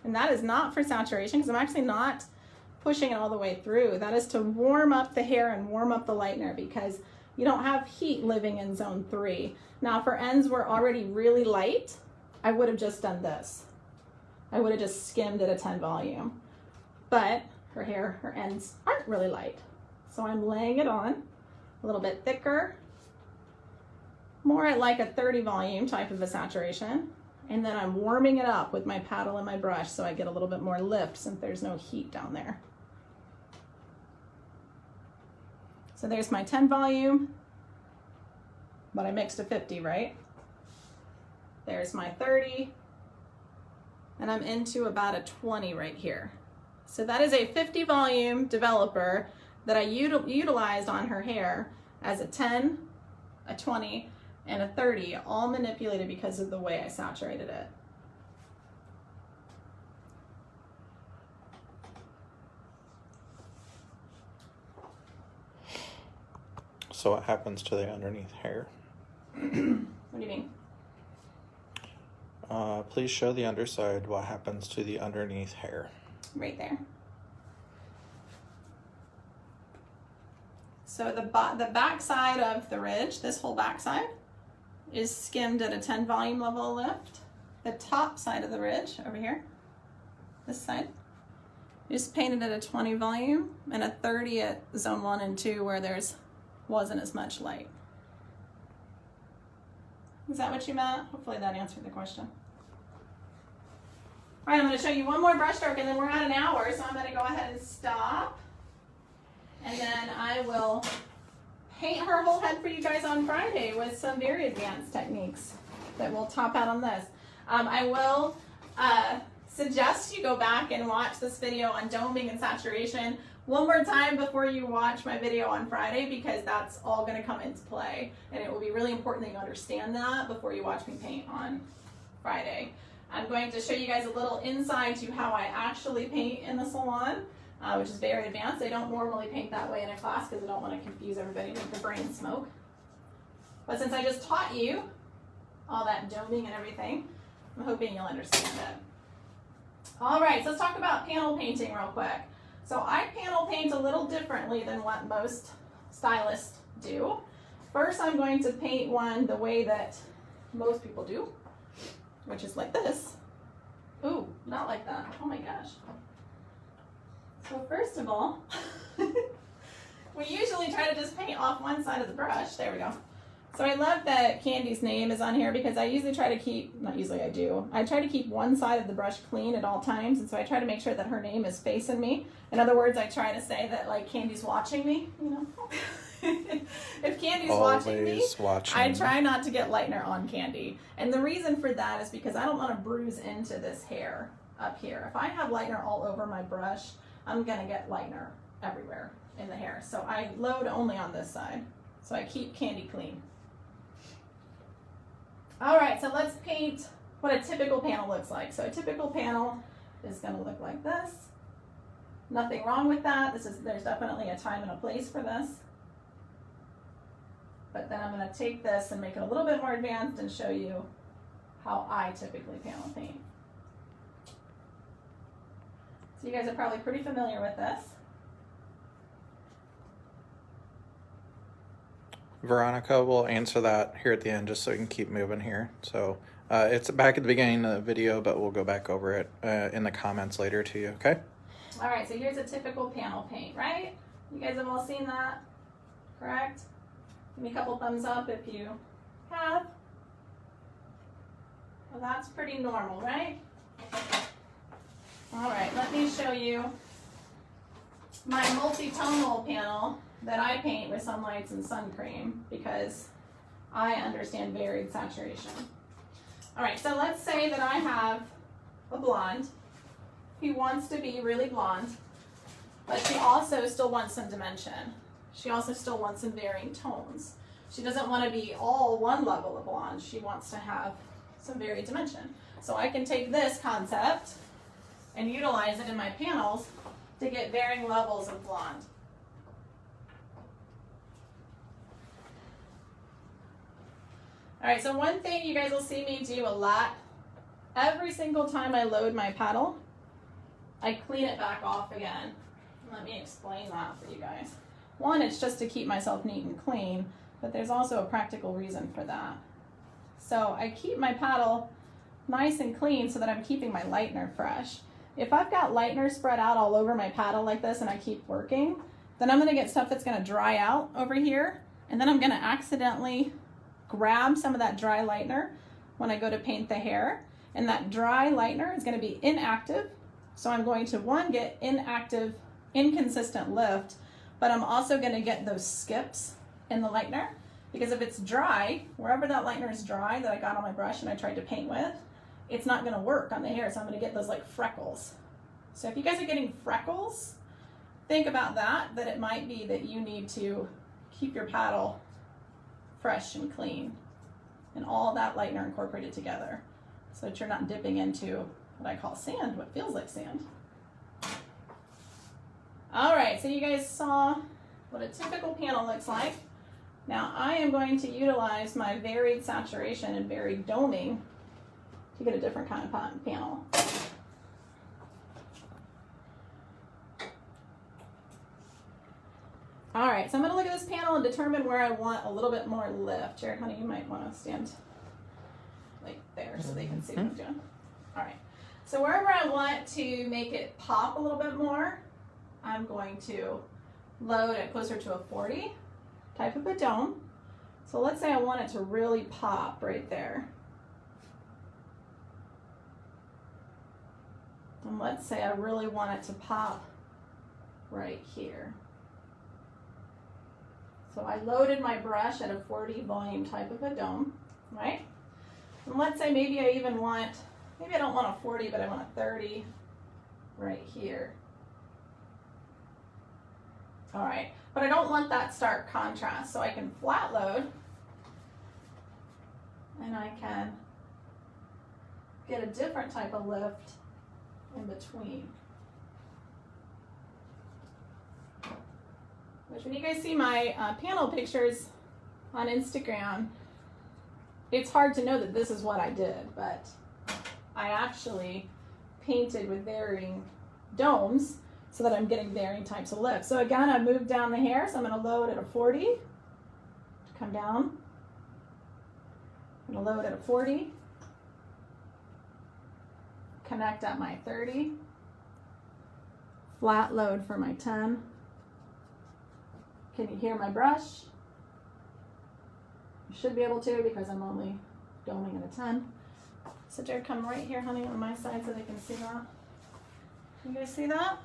and that is not for saturation because I'm actually not pushing it all the way through. That is to warm up the hair and warm up the lightener because you don't have heat living in zone 3. Now for ends we're already really light, I would have just done this. I would have just skimmed at a 10 volume, but her ends aren't really light. So I'm laying it on a little bit thicker, more at like a 30 volume type of a saturation, and then I'm warming it up with my paddle and my brush so I get a little bit more lift since there's no heat down there. So there's my 10 volume, but I mixed a 50, right? There's my 30, and I'm into about a 20 right here. So that is a 50 volume developer that I utilized on her hair as a 10, a 20, and a 30, all manipulated because of the way I saturated it. So what happens to the underneath hair? What do you mean? Please show the underside. What happens to the underneath hair? Right there. So the back side of the ridge, this whole back side, is skimmed at a 10 volume level lift. The top side of the ridge over here, this side, is painted at a 20 volume and a 30 at zone 1 and 2 where there's wasn't as much light. Is that what you meant? Hopefully that answered the question. All right, I'm going to show you one more brush stroke and then we're at an hour, so I'm going to go ahead and stop. And then I will paint her whole head for you guys on Friday with some very advanced techniques that will top out on this. I will suggest you go back and watch this video on doming and saturation one more time before you watch my video on Friday, because that's all going to come into play. And it will be really important that you understand that before you watch me paint on Friday. I'm going to show you guys a little insight to how I actually paint in the salon, which is very advanced. I don't normally paint that way in a class because I don't want to confuse everybody and make the brain smoke. But since I just taught you all that doming and everything, I'm hoping you'll understand it. All right, so let's talk about panel painting real quick. So I panel paint a little differently than what most stylists do. First, I'm going to paint one the way that most people do, which is like this. Ooh, not like that. Oh my gosh. So first of all, we usually try to just paint off one side of the brush. There we go. So I love that Candy's name is on here because I usually try to keep, not usually I do, I try to keep one side of the brush clean at all times, and so I try to make sure that her name is facing me. In other words, I try to say that like Candy's watching me, you know. If Candy's watching me, I try not to get lightener on Candy. And the reason for that is because I don't want to bruise into this hair up here. If I have lightener all over my brush, I'm going to get lightener everywhere in the hair. So I load only on this side. So I keep Candy clean. All right, so let's paint what a typical panel looks like. So a typical panel is going to look like this. Nothing wrong with that. There's definitely a time and a place for this. But then I'm going to take this and make it a little bit more advanced and show you how I typically panel paint. So you guys are probably pretty familiar with this. Veronica will answer that here at the end just so we can keep moving here. So it's back at the beginning of the video, but we'll go back over it in the comments later to you, okay? All right, so here's a typical panel paint, right? You guys have all seen that, correct? Give me a couple thumbs up if you have. Well, that's pretty normal, right? All right, let me show you my multitonal panel that I paint with sunlights and sun cream because I understand varied saturation. All right, so let's say that I have a blonde who wants to be really blonde, but she also still wants some dimension. She also still wants some varying tones. She doesn't want to be all one level of blonde. She wants to have some varied dimension. So I can take this concept and utilize it in my panels to get varying levels of blonde. All right, so one thing you guys will see me do a lot, every single time I load my paddle, I clean it back off again. Let me explain that for you guys. One, it's just to keep myself neat and clean, but there's also a practical reason for that. So I keep my paddle nice and clean so that I'm keeping my lightener fresh. If I've got lightener spread out all over my paddle like this and I keep working, then I'm gonna get stuff that's gonna dry out over here, and then I'm gonna accidentally grab some of that dry lightener when I go to paint the hair, and that dry lightener is going to be inactive. So I'm going to, one, get inactive, inconsistent lift, but I'm also going to get those skips in the lightener, because if it's dry, wherever that lightener is dry that I got on my brush and I tried to paint with, it's not going to work on the hair, so I'm going to get those like freckles. So if you guys are getting freckles, think about that it might be that you need to keep your paddle fresh and clean and all that lightener incorporated together so that you're not dipping into what I call sand, what feels like sand. All right, so you guys saw what a typical panel looks like. Now I am going to utilize my varied saturation and varied doming to get a different kind of panel. All right, so I'm gonna look at this panel and determine where I want a little bit more lift. Jared, honey, you might wanna stand like there so they can see what I'm doing. All right, so wherever I want to make it pop a little bit more, I'm going to load it closer to a 40 type of a dome. So let's say I want it to really pop right there. And let's say I really want it to pop right here. So I loaded my brush at a 40 volume type of a dome, right? And let's say maybe I even want, maybe I don't want a 40, but I want a 30 right here. All right, but I don't want that stark contrast, so I can flat load and I can get a different type of lift in between. Which when you guys see my panel pictures on Instagram, it's hard to know that this is what I did, but I actually painted with varying domes so that I'm getting varying types of lift. So again, I moved down the hair, so I'm gonna load at a 40, come down. I'm gonna load at a 40, connect at my 30, flat load for my 10. Can you hear my brush? You should be able to because I'm only doming at a 10. So Jared, come right here, honey, on my side so they can see that. Can you guys see that?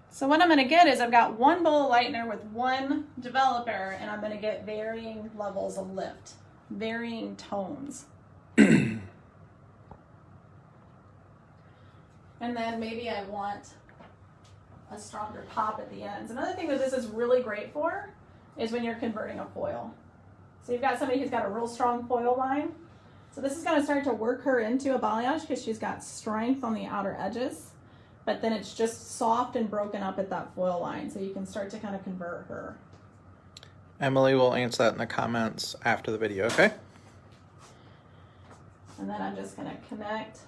So what I'm gonna get is I've got one bowl of lightener with one developer, and I'm gonna get varying levels of lift, varying tones. And then maybe I want a stronger pop at the ends. Another thing that this is really great for is when you're converting a foil. So you've got somebody who's got a real strong foil line. So this is gonna start to work her into a balayage because she's got strength on the outer edges, but then it's just soft and broken up at that foil line. So you can start to kind of convert her. Emily will answer that in the comments after the video, okay? And then I'm just gonna connect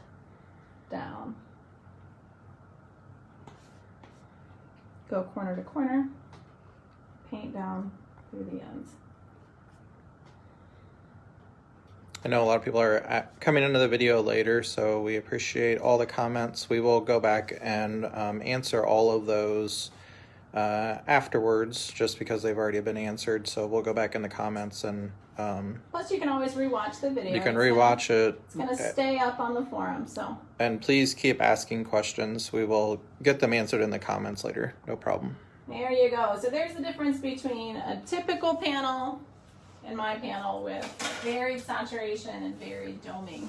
down. Go corner to corner, paint down through the ends. I know a lot of people are coming into the video later, so we appreciate all the comments. We will go back and answer all of those afterwards, just because they've already been answered. So we'll go back in the comments and plus you can always rewatch the video. You can rewatch it. It's gonna stay up on the forum, so. And please keep asking questions. We will get them answered in the comments later. No problem. There you go. So there's the difference between a typical panel and my panel with varied saturation and varied doming.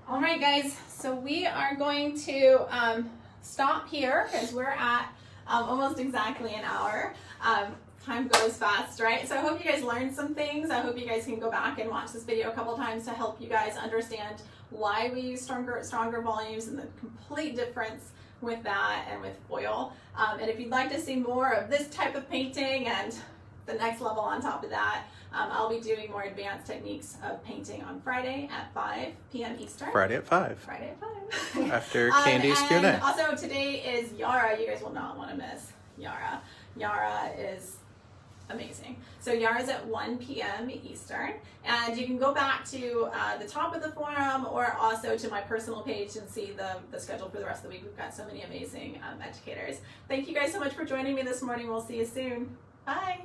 All right, guys, so we are going to stop here because we're at almost exactly an hour. Time goes fast, right? So I hope you guys learned some things. I hope you guys can go back and watch this video a couple times to help you guys understand why we use stronger volumes and the complete difference with that and with foil. And if you'd like to see more of this type of painting and the next level on top of that, I'll be doing more advanced techniques of painting on Friday at 5 p.m. Eastern. Friday at 5. Friday at 5. After Candy's Q&A. And also today is Yara. You guys will not want to miss Yara. Yara is amazing. So Yara's at 1 p.m. Eastern, and you can go back to the top of the forum or also to my personal page and see the schedule for the rest of the week. We've got so many amazing educators. Thank you guys so much for joining me this morning. We'll see you soon. Bye.